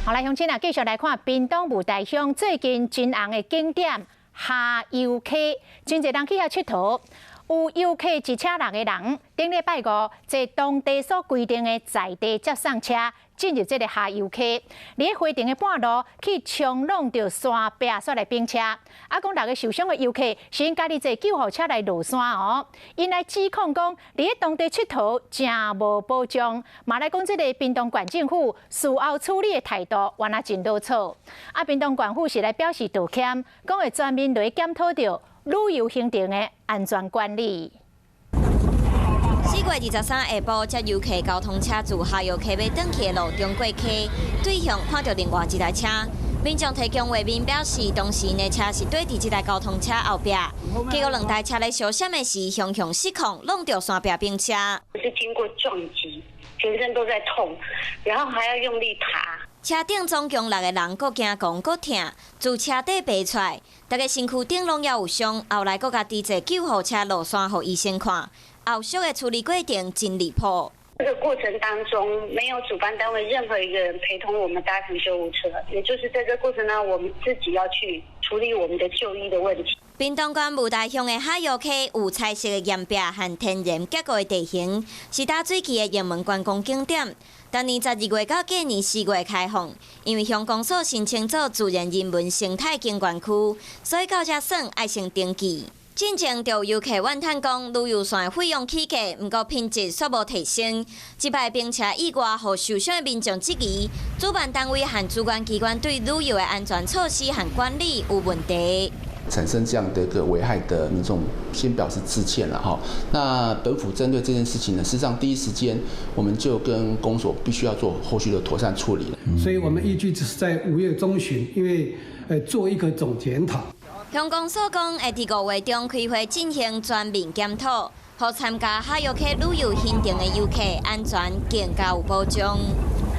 好，来，乡亲啊，继续来看屏东雾台乡最近真红的景点下游溪，真侪人去遐佚佗。有游客一车6个人，顶礼拜五坐当地所规定的在地接送车进入这个下游溪，伫回程的半路去冲撞到山壁煞来冰车。啊，讲6个受伤的游客是因家己坐救护车来落山哦，因来指控讲伫当地佚佗真无保障，嘛来讲这个屏东县政府事后处理的态度原来真老草。啊，屏东县府是来表示道歉，讲会专门来检讨到旅游行程的安全管理。4月23下晡，接游客交通车自下游溪要转去的路中过溪，对向看到另外一台车。民众提供画面表示，当时的车是对伫这台交通车后壁，结果2台车在相闪的时向失控，弄到山壁冰车。是经过撞击，全身都在痛，然后还要用力爬。车顶总共6个人，各惊讲各痛，自车底爬出来，大家身躯顶拢也有伤。后来各家己坐救护车落山，予医生看。后续的处理过程真离谱。这个过程当中，没有主办单位任何一个人陪同我们搭乘救护车，也就是在这过程呢，我们自己要去处理我们的就医的问题。屏东县雾台乡的下游溪有彩色的岩壁和天然结构的地形，是打水期的热门观光景点。当年12月到隔年4月开放，因为乡公所申请做自然人文生态景观区，所以到这算爱先登记。进前就有游客怨叹讲，旅游线费用起价，不过品质却无提升。这摆冰车意外，互受伤的民众质疑，主办单位和主管机关对旅游的安全措施和管理有问题。产生这样的一个危害的民众，先表示致歉了哈。那本府针对这件事情呢，事实上第一时间我们就跟公所必须要做后续的妥善处理了。所以我们预计只是在5月中旬，因为做一个总检讨。乡公所讲会伫5月中开会进行全面检讨，互参加下游溪旅游行程的游客安全更加有保障。